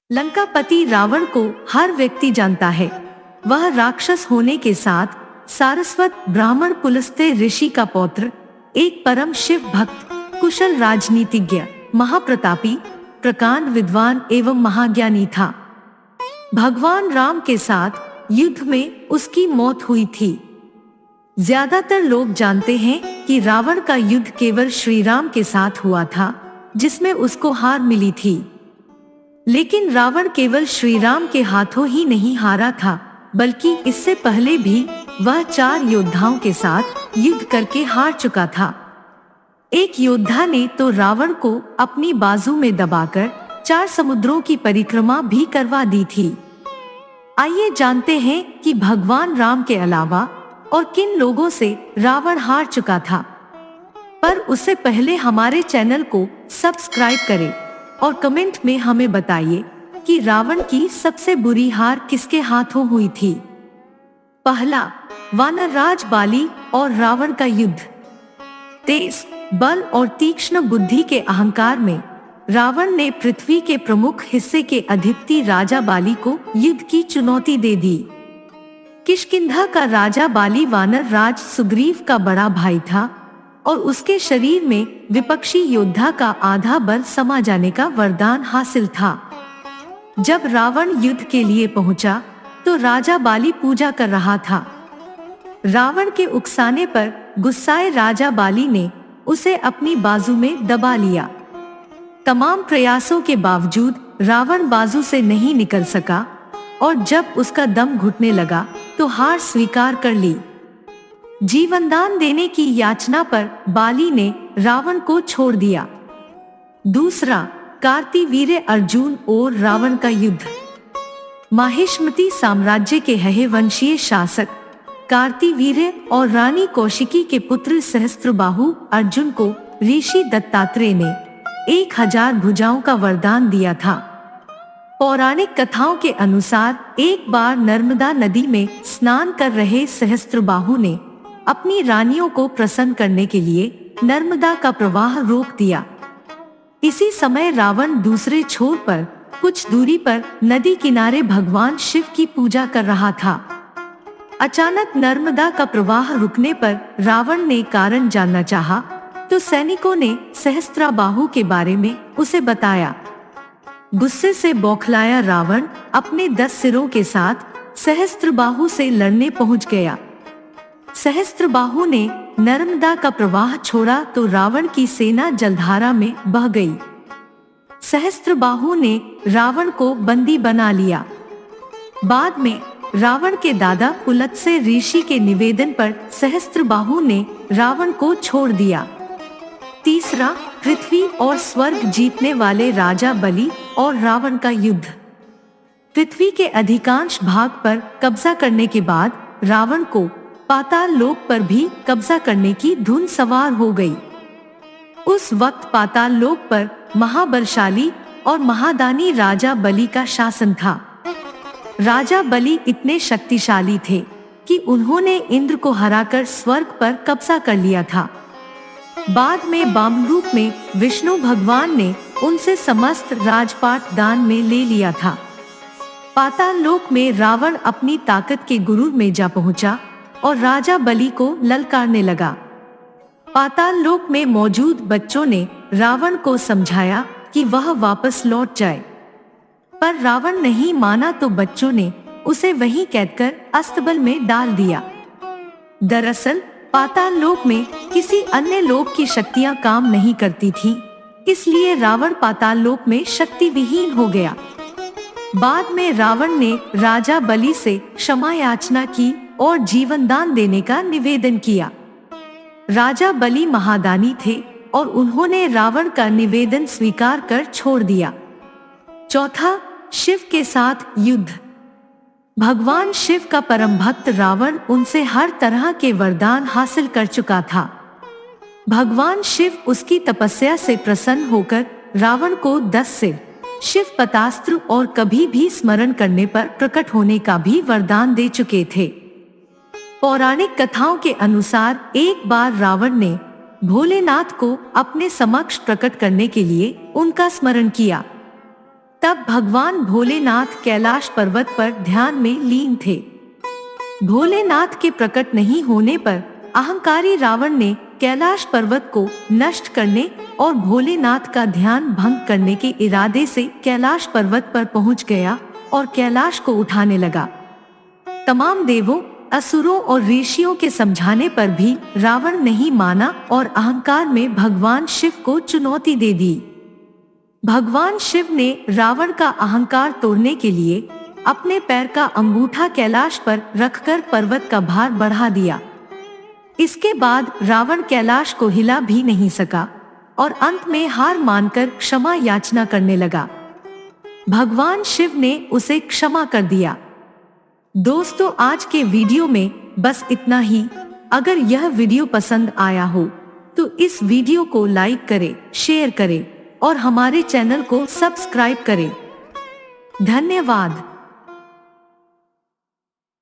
लंकापति रावण को हर व्यक्ति जानता है। वह राक्षस होने के साथ सारस्वत ब्राह्मण पुलस्त्य ऋषि का पौत्र, एक परम शिव भक्त, कुशल राजनीतिज्ञ, महाप्रतापी, प्रकांड विद्वान एवं महाज्ञानी था। भगवान राम के साथ युद्ध में उसकी मौत हुई थी। ज्यादातर लोग जानते हैं कि रावण का युद्ध केवल श्री राम के साथ हुआ था, जिसमें उसको हार मिली थी। लेकिन रावण केवल श्री राम के हाथों ही नहीं हारा था, बल्कि इससे पहले भी वह 4 योद्धाओं के साथ युद्ध करके हार चुका था। एक योद्धा ने तो रावण को अपनी बाजू में दबाकर 4 समुद्रों की परिक्रमा भी करवा दी थी। आइए जानते हैं कि भगवान राम के अलावा और किन लोगों से रावण हार चुका था। पर उससे पहले हमारे चैनल को सब्सक्राइब करें और कमेंट में हमें बताइए कि रावण की सबसे बुरी हार किसके हाथों हुई थी। पहला, वानरराज बाली और रावण का युद्ध। तेज बल और तीक्ष्ण बुद्धि के अहंकार में रावण ने पृथ्वी के प्रमुख हिस्से के अधिपति राजा बाली को युद्ध की चुनौती दे दी। किष्किंधा का राजा बाली वानर राज सुग्रीव का बड़ा भाई था और उसके शरीर में विपक्षी योद्धा का आधा बल समा जाने का वरदान हासिल था। जब रावण युद्ध के लिए पहुंचा तो राजा बाली पूजा कर रहा था। रावण के उकसाने पर गुस्साए राजा बाली ने उसे अपनी बाजू में दबा लिया। तमाम प्रयासों के बावजूद रावण बाजू से नहीं निकल सका और जब उसका दम घुटने लगा तो हार स्वीकार कर ली। जीवनदान देने की याचना पर बाली ने रावण को छोड़ दिया। दूसरा, कार्तिवीर्य अर्जुन और रावण का युद्ध। माहिष्मती साम्राज्य के हयवंशीय शासक कार्तिवीर्य और रानी कौशिकी के पुत्र सहस्त्रबाहु अर्जुन को ऋषि दत्तात्रेय ने 1000 भुजाओं का वरदान दिया था। पौराणिक कथाओं के अनुसार एक बार नर्मदा नदी में स्नान कर रहे सहस्त्रबाहु ने अपनी रानियों को प्रसन्न करने के लिए नर्मदा का प्रवाह रोक दिया। इसी समय रावण दूसरे छोर पर कुछ दूरी पर नदी किनारे भगवान शिव की पूजा कर रहा था। अचानक नर्मदा का प्रवाह रुकने पर रावण ने कारण जानना चाहा, तो सैनिकों ने सहस्त्रबाहु के बारे में उसे बताया। गुस्से से बौखलाया रावण अपने 10 सिरों के साथ सहस्त्रबाहु से लड़ने पहुंच गया। सहस्त्रबाहु ने नर्मदा का प्रवाह छोड़ा तो रावण की सेना जलधारा में बह गई। सहस्त्रबाहु ने रावण को बंदी बना लिया। बाद में रावण के दादा पुलत्स्य ऋषि के निवेदन पर सहस्त्रबाहु ने रावण को छोड़ दिया। तीसरा, पृथ्वी और स्वर्ग जीतने वाले राजा बलि और रावण का युद्ध। पृथ्वी के अधिकांश भाग पर कब्जा करने के बाद रावण को पाताल लोक पर भी कब्जा करने की धुन सवार हो गई। उस वक्त पाताल लोक पर महाबलशाली और महादानी राजा बलि का शासन था। राजा बलि इतने शक्तिशाली थे कि उन्होंने इंद्र को हराकर स्वर्ग पर कब्जा कर लिया था। बाद में वामन रूप में विष्णु भगवान ने उनसे समस्त राजपाट दान में ले लिया था। पाताल लोक में रावण अपनी ताकत के गुरूर में जा पहुंचा और राजा बलि को ललकारने लगा। पाताल लोक में मौजूद बच्चों ने रावण को समझाया कि वह वापस लौट जाए, पर रावण नहीं माना तो बच्चों ने उसे वहीं कैद कर अस्तबल में डाल दिया। दरअसल पाताल लोक में किसी अन्य लोक की शक्तियां काम नहीं करती थीं, इसलिए रावण पाताल लोक में शक्ति विहीन हो गया। बाद में रावण ने राजा बलि से क्षमा याचना की और जीवनदान देने का निवेदन किया। राजा बलि महादानी थे और उन्होंने रावण का निवेदन स्वीकार कर छोड़ दिया। चौथा, शिव के साथ युद्ध। भगवान शिव का परम भक्त रावण उनसे हर तरह के वरदान हासिल कर चुका था। भगवान शिव उसकी तपस्या से प्रसन्न होकर रावण को 10 सिर, शिव पतास्त्र और कभी भी स्मरण करने पर प्रकट होने का भी वरदान दे चुके थे। पौराणिक कथाओं के अनुसार एक बार रावण ने भोलेनाथ को अपने समक्ष प्रकट करने के लिए उनका स्मरण किया। तब भगवान भोलेनाथ कैलाश पर्वत पर ध्यान में लीन थे। भोलेनाथ के प्रकट नहीं होने पर अहंकारी रावण ने कैलाश पर्वत को नष्ट करने और भोलेनाथ का ध्यान भंग करने के इरादे से कैलाश पर्वत पर पहुंच गया और कैलाश को उठाने लगा। तमाम देवों, असुरों और ऋषियों के समझाने पर भी रावण नहीं माना और अहंकार में भगवान शिव को चुनौती दे दी। भगवान शिव ने रावण का अहंकार तोड़ने के लिए अपने पैर का अंगूठा कैलाश पर रखकर पर्वत का भार बढ़ा दिया। इसके बाद रावण कैलाश को हिला भी नहीं सका और अंत में हार मानकर क्षमा याचना करने लगा। भगवान शिव ने उसे क्षमा कर दिया। दोस्तों, आज के वीडियो में बस इतना ही। अगर यह वीडियो पसंद आया हो तो इस वीडियो को लाइक करें, शेयर करें और हमारे चैनल को सब्सक्राइब करें। धन्यवाद।